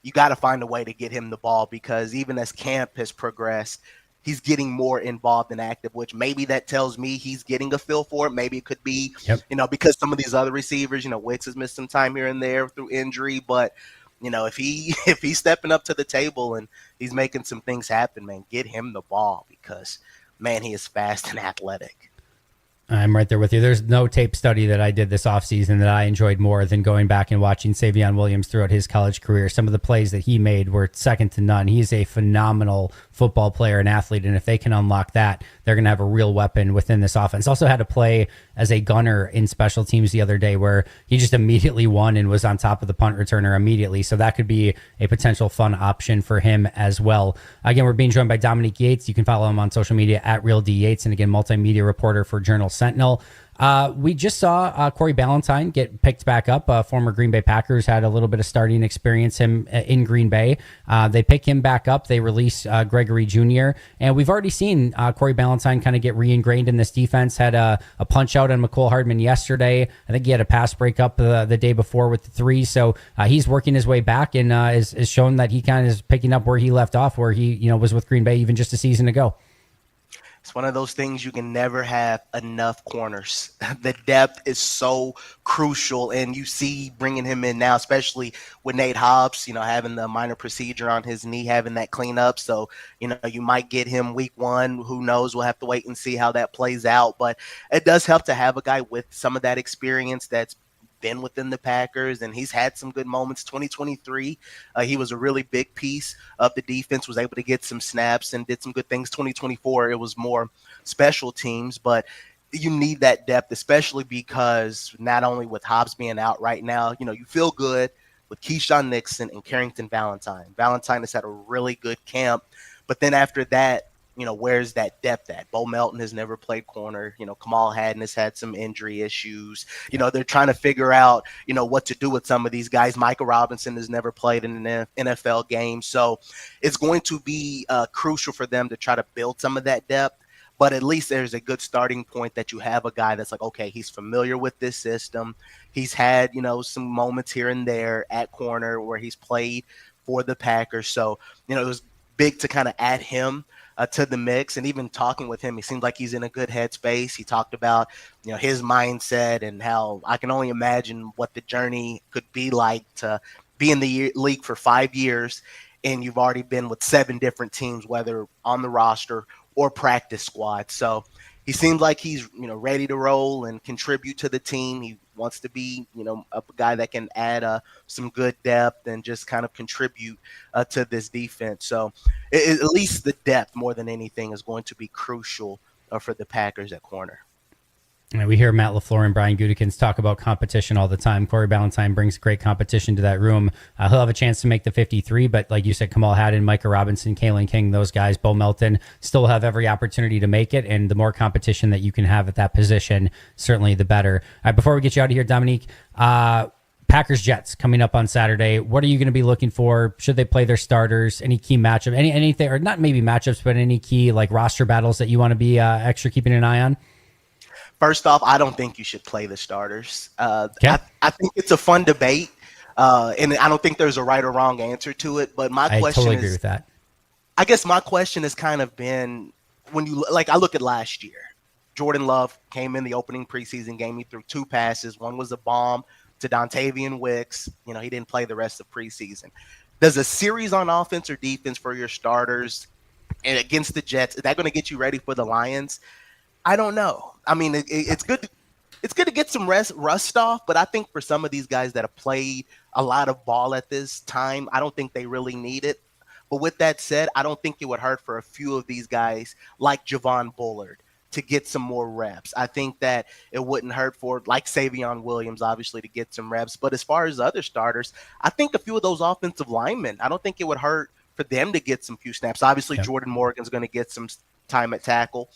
S6: you got to find a way to get him the ball, because even as camp has progressed, he's getting more involved and active, which maybe that tells me he's getting a feel for it. Maybe it could be, because some of these other receivers, Wicks has missed some time here and there through injury, but if he's stepping up to the table and he's making some things happen, man, get him the ball, because man, he is fast and athletic.
S4: I'm right there with you. There's no tape study that I did this offseason that I enjoyed more than going back and watching Savion Williams throughout his college career. Some of the plays that he made were second to none. He's a phenomenal football player and athlete, and if they can unlock that, they're going to have a real weapon within this offense. Also had a play as a gunner in special teams the other day where he just immediately won and was on top of the punt returner immediately. So that could be a potential fun option for him as well. Again, we're being joined by Dominique Yates. You can follow him on social media at Real D Yates, and again, multimedia reporter for Journal Sentinel. We just saw Corey Ballantyne get picked back up. Former Green Bay Packers, had a little bit of starting experience in Green Bay. They pick him back up. They release Gregory Jr. And we've already seen Corey Ballantyne kind of get re-ingrained in this defense. Had a punch out on McCole Hardman yesterday. I think he had a pass breakup the day before with the three. So he's working his way back and is shown that he kind of is picking up where he left off, where he was with Green Bay even just a season ago.
S6: It's one of those things you can never have enough corners. The depth is so crucial, and you see bringing him in now, especially with Nate Hobbs, having the minor procedure on his knee, having that cleanup. So, you might get him week one. Who knows? We'll have to wait and see how that plays out. But it does help to have a guy with some of that experience that's been within the Packers, and he's had some good moments. 2023, he was a really big piece of the defense, was able to get some snaps and did some good things. 2024, it was more special teams, but you need that depth, especially because not only with Hobbs being out right now, you feel good with Keyshawn Nixon and Carrington Valentine. Valentine has had a really good camp, but then after that, where's that depth at? Bo Melton has never played corner. Kamal Hadden has had some injury issues. They're trying to figure out, what to do with some of these guys. Micah Robinson has never played in an NFL game. So it's going to be crucial for them to try to build some of that depth. But at least there's a good starting point that you have a guy that's like, okay, he's familiar with this system. He's had, some moments here and there at corner where he's played for the Packers. So, it was big to kind of add him to the mix. And even talking with him, he seems like he's in a good headspace. He talked about, his mindset and how I can only imagine what the journey could be like to be in the league for 5 years. And you've already been with 7 different teams, whether on the roster or practice squad. So he seems like he's, ready to roll and contribute to the team. He wants to be, a guy that can add some good depth and just kind of contribute to this defense. So at least the depth more than anything is going to be crucial for the Packers at corner.
S4: And we hear Matt LaFleur and Brian Gutekunst talk about competition all the time. Corey Ballantyne brings great competition to that room. He'll have a chance to make the 53, but like you said, Kamal Hadden, Micah Robinson, Kalen King, those guys, Bo Melton, still have every opportunity to make it. And the more competition that you can have at that position, certainly the better. All right, before we get you out of here, Dominique, Packers Jets coming up on Saturday. What are you going to be looking for? Should they play their starters? Any key matchup? Anything, or not maybe matchups, but any key like roster battles that you want to be extra keeping an eye on?
S6: First off, I don't think you should play the starters. I think it's a fun debate And I don't think there's a right or wrong answer to it. But my
S4: I
S6: question
S4: totally agree
S6: is,
S4: with that.
S6: I guess my question has kind of been when you like, I look at last year. Jordan Love came in the opening preseason game. He threw 2 passes. One was a bomb to Dontavian Wicks. You know, he didn't play the rest of preseason. Does a series on offense or defense for your starters and against the Jets, is that going to get you ready for the Lions? I don't know. I mean, it's good. It's good to get some rust off, but I think for some of these guys that have played a lot of ball at this time, I don't think they really need it. But with that said, I don't think it would hurt for a few of these guys like Javon Bullard to get some more reps. I think that it wouldn't hurt for like Savion Williams, obviously, to get some reps. But as far as other starters, I think a few of those offensive linemen, I don't think it would hurt for them to get some few snaps. Obviously,
S4: Yep.
S6: Jordan Morgan's going to get some time at tackle.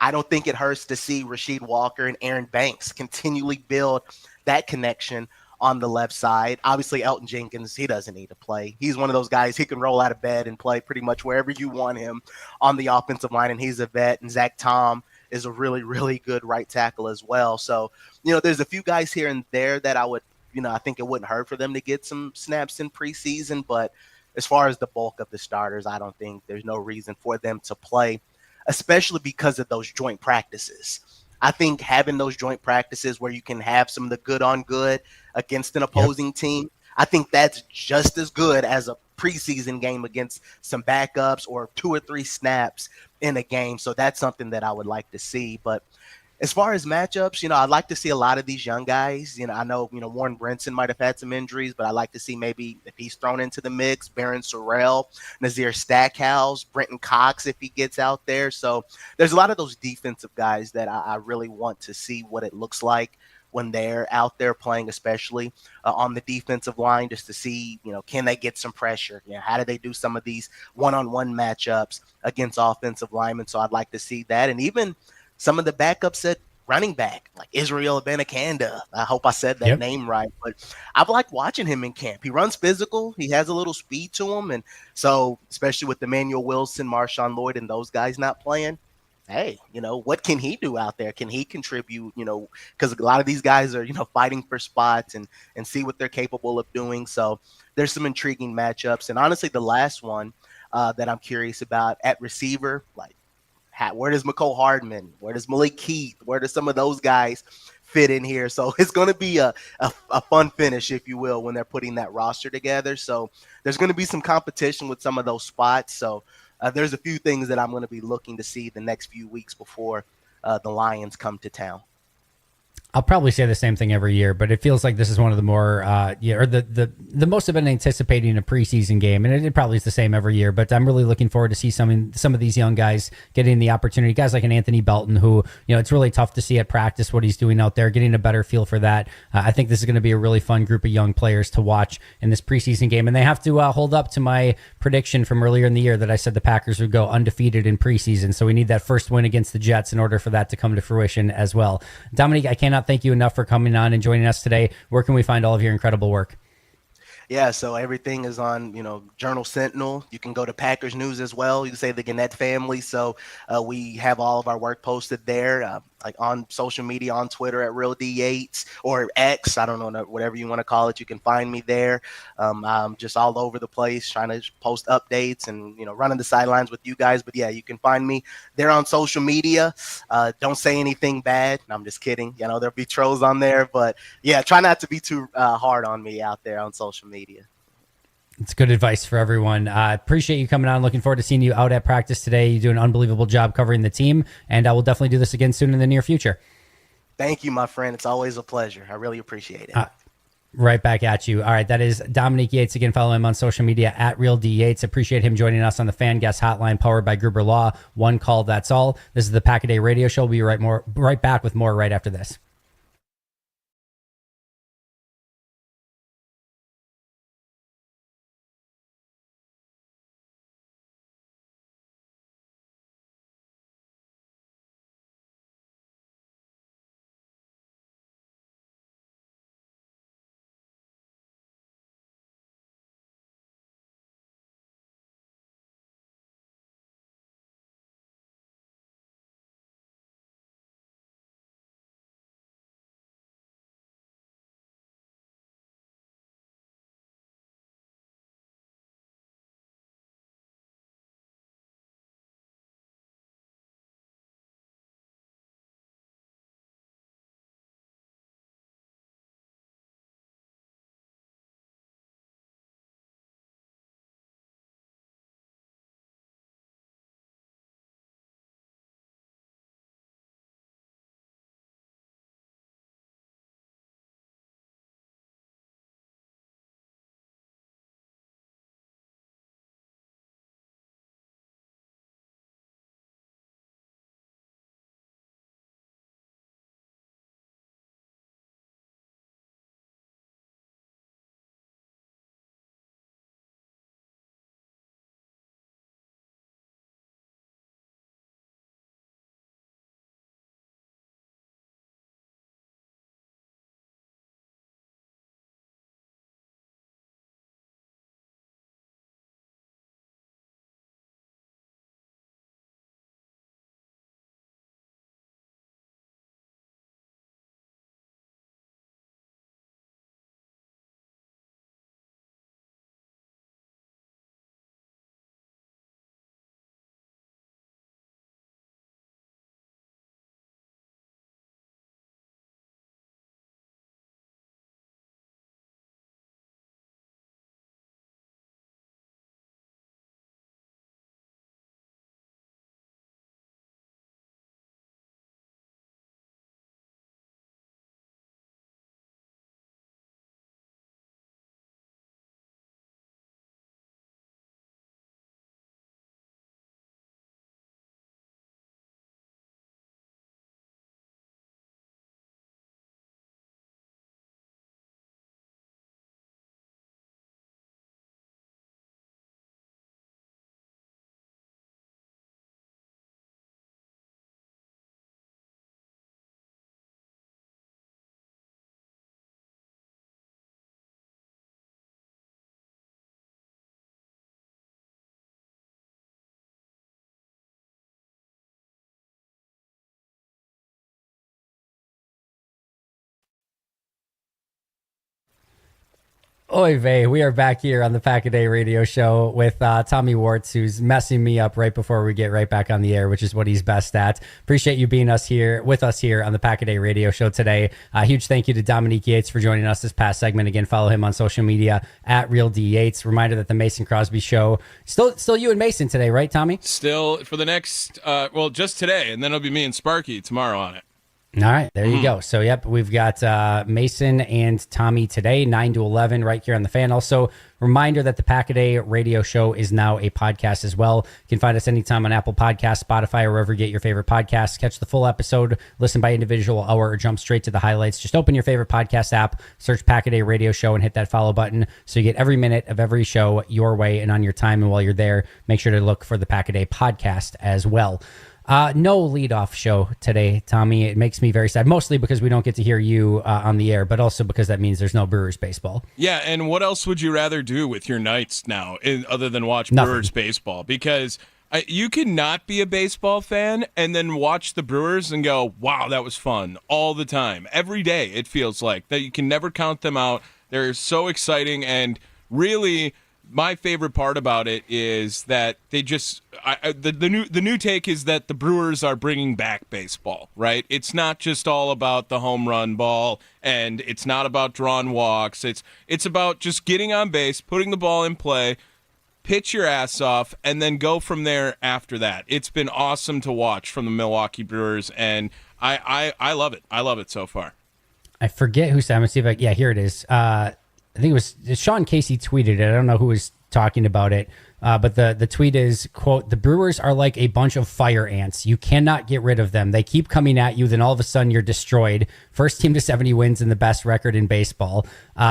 S6: I don't think it hurts to see Rasheed Walker and Aaron Banks continually build that connection on the left side. Obviously, Elton Jenkins, he doesn't need to play. He's one of those guys, he can roll out of bed and play pretty much wherever you want him on the offensive line, and he's a vet. And Zach Tom is a really, really good right tackle as well. So, there's a few guys here and there that I would, I think it wouldn't hurt for them to get some snaps in preseason. But as far as the bulk of the starters, I don't think there's no reason for them to play, especially because of those joint practices. I think having those joint practices where you can have some of the good on good against an opposing team, I think that's just as good as a preseason game against some backups or 2 or 3 snaps in a game. So that's something that I would like to see. But as far as matchups, I'd like to see a lot of these young guys. I know, Warren Brinson might have had some injuries, but I'd like to see maybe if he's thrown into the mix, Barron Sorrell, Nazir Stackhouse, Brenton Cox if he gets out there. So there's a lot of those defensive guys that I really want to see what it looks like when they're out there playing, especially on the defensive line, just to see, can they get some pressure? How do they do some of these one-on-one matchups against offensive linemen? So I'd like to see that. And even some of the backups at running back, like Israel Abanikanda. I hope I said that name right. But I've liked watching him in camp. He runs physical. He has a little speed to him. And so, especially with Emmanuel Wilson, Marshawn Lloyd, and those guys not playing, hey, what can he do out there? Can he contribute, because a lot of these guys are, fighting for spots and see what they're capable of doing. So there's some intriguing matchups. And honestly, the last one that I'm curious about at receiver, like, where does McCole Hardman? Where does Malik Keith? Where do some of those guys fit in here? So it's going to be a fun finish, if you will, when they're putting that roster together. So there's going to be some competition with some of those spots. So there's a few things that I'm going to be looking to see the next few weeks before the Lions come to town.
S4: I'll probably say the same thing every year, but it feels like this is one of the more, or the most I've been anticipating a preseason game, and it probably is the same every year. But I'm really looking forward to see some of these young guys getting the opportunity. Guys like an Anthony Belton, who it's really tough to see at practice what he's doing out there, getting a better feel for that. I think this is going to be a really fun group of young players to watch in this preseason game, and they have to hold up to my prediction from earlier in the year that I said the Packers would go undefeated in preseason. So we need that first win against the Jets in order for that to come to fruition as well. Dominique, I cannot thank you enough for coming on and joining us today. Where can we find all of your incredible work?
S6: Yeah, so everything is on, Journal Sentinel. You can go to Packers News as well. You can say the Gannett family. So we have all of our work posted there, like on social media, on Twitter at Real D8s or X. I don't know, whatever you want to call it. You can find me there. I'm just all over the place trying to post updates and, running the sidelines with you guys. But yeah, you can find me there on social media. Don't say anything bad. No, I'm just kidding. There'll be trolls on there. But yeah, try not to be too hard on me out there on social media.
S4: It's good advice for everyone. Appreciate you coming on. Looking forward to seeing you out at practice today. You do an unbelievable job covering the team, and I will definitely do this again soon in the near future.
S6: Thank you, my friend. It's always a pleasure. I really appreciate it.
S4: Right back at you. All right, that is Dominique Yates. Again, follow him on social media at Real D Yates. Appreciate him joining us on the Fan Guest Hotline powered by Gruber Law. One call, that's all. This is the Pack-A-Day Radio Show. We'll be right back with more right after this. Oy vey, we are back here on the Pack-A-Day radio show with Tommy Wartz, who's messing me up right before we get right back on the air, which is what he's best at. Appreciate you being with us here on the Pack-A-Day radio show today. Huge thank you to Dominique Yates for joining us this past segment. Again, follow him on social media at RealDYates. Reminder that the Mason Crosby show, still you and Mason today, right, Tommy?
S5: Still for the next, just today, and then it'll be me and Sparky tomorrow on it.
S4: All right, there you go. So, yep, we've got Mason and Tommy today, 9 to 11, right here on the Fan. Also, reminder that the Pack-A-Day radio show is now a podcast as well. You can find us anytime on Apple Podcasts, Spotify, or wherever you get your favorite podcasts. Catch the full episode, listen by individual hour, or jump straight to the highlights. Just open your favorite podcast app, search Pack-A-Day radio show, and hit that follow button so you get every minute of every show your way and on your time. And while you're there, make sure to look for the Pack-A-Day podcast as well. No leadoff show today, Tommy. It makes me very sad, mostly because we don't get to hear you on the air, but also because that means there's no Brewers baseball.
S5: Yeah, and what else would you rather do with your nights now other than watch
S4: Nothing.
S5: Brewers baseball? Because you cannot be a baseball fan and then watch the Brewers and go, wow, that was fun all the time. Every day, it feels like that you can never count them out. They're so exciting, and really my favorite part about it is that they just the new take is that the Brewers are bringing back baseball, right? It's not just all about the home run ball, and it's not about drawn walks. It's about just getting on base, putting the ball in play, pitch your ass off, and then go from there after that. It's been awesome to watch from the Milwaukee Brewers, and I love it. I love it so far.
S4: I forget who said. I'm gonna see if yeah, here it is. I think it was Sean Casey tweeted it. I don't know who was talking about it, but the tweet is, quote, "The Brewers are like a bunch of fire ants. You cannot get rid of them. They keep coming at you, then all of a sudden you're destroyed. First team to 70 wins and the best record in baseball."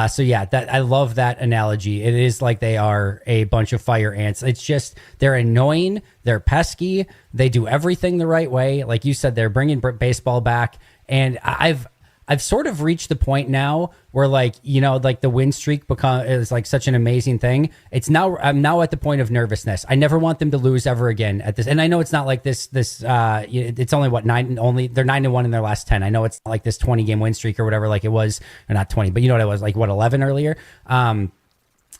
S4: So yeah, that I love that analogy. It is like they are a bunch of fire ants. It's just they're annoying, they're pesky, they do everything the right way. Like you said, they're bringing baseball back, and I've sort of reached the point now where, like, you know, like the win streak is like such an amazing thing. I'm now at the point of nervousness. I never want them to lose ever again at this. And I know it's not like this, it's only they're 9-1 in their last 10. I know it's not like this 20 game win streak or whatever, like it was, or not 20, but you know what it was, like 11 earlier.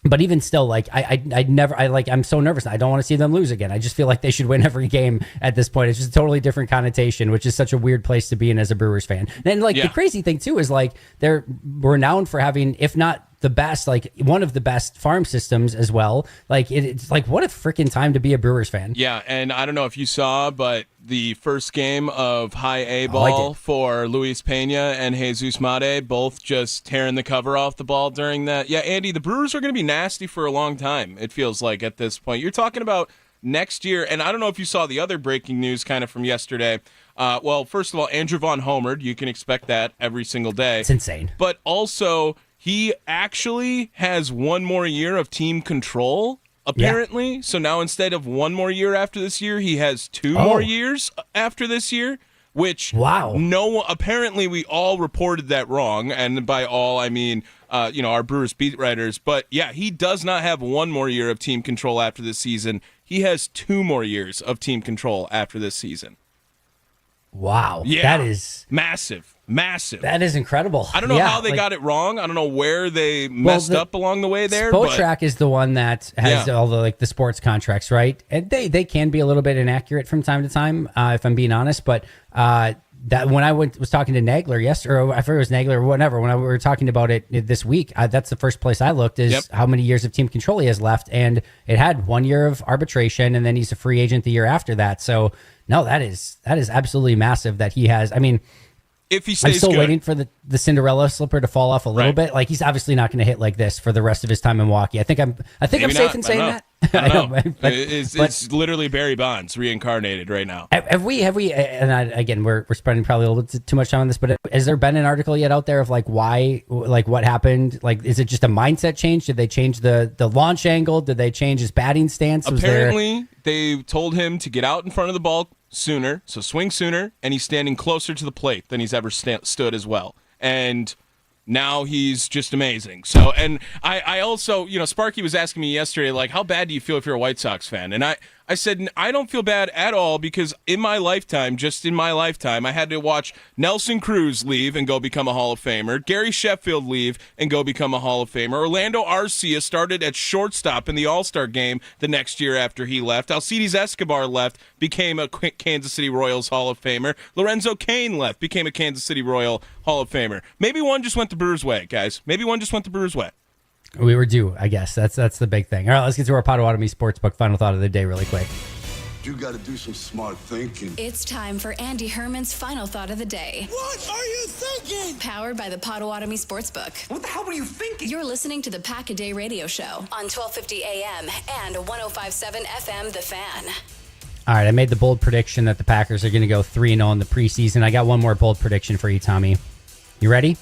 S4: But even still, like I'm so nervous. I don't want to see them lose again. I just feel like they should win every game at this point. It's just a totally different connotation, which is such a weird place to be in as a Brewers fan. And like the crazy thing too is like they're renowned for having, if not the best, like one of the best farm systems as well. Like it's like, what a freaking time to be a Brewers fan.
S5: Yeah, and I don't know if you saw, but the first game of high A ball for Luis Pena and Jesus Mate, both just tearing the cover off the ball during that. Yeah, Andy, the Brewers are going to be nasty for a long time, it feels like at this point. You're talking about next year, and I don't know if you saw the other breaking news kind of from yesterday. Well, first of all, Andrew Vaughn homered. You can expect that every single day.
S4: It's insane.
S5: But also, he actually has one more year of team control, apparently. Yeah. So now instead of one more year after this year, he has two more years after this year, which apparently we all reported that wrong. And by all, I mean, our Brewers beat writers. But yeah, he does not have one more year of team control after this season. He has 2 more years of team control after this season.
S4: Wow.
S5: Yeah.
S4: That is
S5: massive.
S4: That is incredible.
S5: I don't know how they got it wrong. I don't know where they messed up along the way there.
S4: Spotrac is the one that has all the sports contracts, right? And they can be a little bit inaccurate from time to time, if I'm being honest. But that when I was talking to Nagler yesterday, or I forget it was Nagler or whatever, when we were talking about it this week, that's the first place I looked is how many years of team control he has left. And it had 1 year of arbitration, and then he's a free agent the year after that. So no, that is absolutely massive that he has. I mean,
S5: if he stays
S4: I'm still
S5: good.
S4: waiting for the Cinderella slipper to fall off a little bit. Like, he's obviously not going to hit like this for the rest of his time in Milwaukee. I think I'm safe in saying that.
S5: I know. It's literally Barry Bonds reincarnated right now.
S4: Have we? Again, we're spending probably a little bit too much time on this, but has there been an article yet out there of like why, like what happened? Like, is it just a mindset change? Did they change the launch angle? Did they change his batting stance?
S5: Apparently, they told him to get out in front of the ball sooner, so swing sooner, and he's standing closer to the plate than he's ever stood as well. And now he's just amazing. So, and I also, Sparky was asking me yesterday, like, how bad do you feel if you're a White Sox fan? And I I said, I don't feel bad at all because in my lifetime, just in my lifetime, I had to watch Nelson Cruz leave and go become a Hall of Famer, Gary Sheffield leave and go become a Hall of Famer, Orlando Arcia started at shortstop in the All-Star game the next year after he left, Alcides Escobar left, became a Kansas City Royals Hall of Famer, Lorenzo Cain left, became a Kansas City Royal Hall of Famer. Maybe one just went the Brewers' way, guys. Maybe one just went the Brewers' way.
S4: We were due, I guess. That's the big thing. All right, let's get to our Potawatomi Sportsbook final thought of the day really quick.
S7: You got to do some smart thinking.
S1: It's time for Andy Herman's final thought of the day.
S8: What are you thinking?
S1: Powered by the Potawatomi Sportsbook.
S8: What the hell were you thinking?
S1: You're listening to the Pack a Day radio show on 1250 AM and 105.7 FM The Fan.
S4: All right, I made the bold prediction that the Packers are going to go 3-0 in the preseason. I got one more bold prediction for you, Tommy. You ready?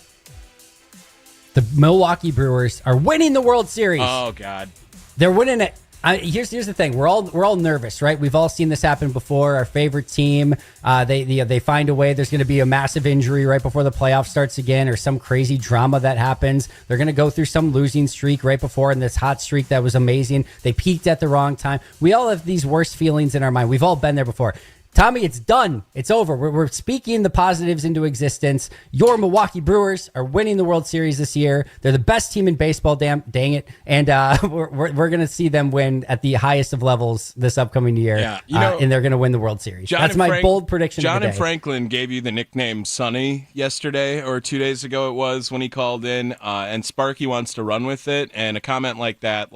S4: The Milwaukee Brewers are winning the World Series.
S5: Oh, God.
S4: They're winning it. Here's the thing. We're all nervous, right? We've all seen this happen before. Our favorite team, they find a way. There's going to be a massive injury right before the playoff starts again, or some crazy drama that happens. They're going to go through some losing streak right before, and this hot streak that was amazing. They peaked at the wrong time. We all have these worst feelings in our mind. We've all been there before. Tommy, it's done. It's over. We're speaking the positives into existence. Your Milwaukee Brewers are winning the World Series this year. They're the best team in baseball, dang it. And we're going to see them win at the highest of levels this upcoming year. Yeah, and they're going to win the World Series. That's my bold prediction
S5: John
S4: of the day.
S5: and Franklin gave you the nickname Sonny yesterday, or 2 days ago it was, when he called in, and Sparky wants to run with it. And a comment like that,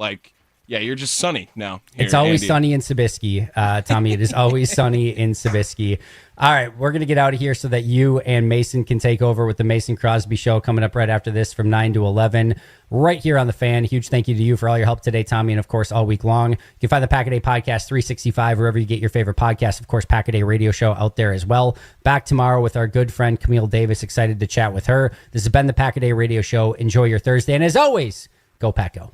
S5: yeah, you're just sunny now.
S4: It's always
S5: Andy.
S4: sunny in Sobieski, Tommy. It is always sunny in Sobieski. All right, we're going to get out of here so that you and Mason can take over with the Mason Crosby Show coming up right after this from 9 to 11 right here on The Fan. Huge thank you to you for all your help today, Tommy, and, of course, all week long. You can find the Pack-A-Day Podcast 365 wherever you get your favorite podcast. Of course, Pack-A-Day Radio Show out there as well. Back tomorrow with our good friend Camille Davis. Excited to chat with her. This has been the Pack-A-Day Radio Show. Enjoy your Thursday, and as always, go Pack Go.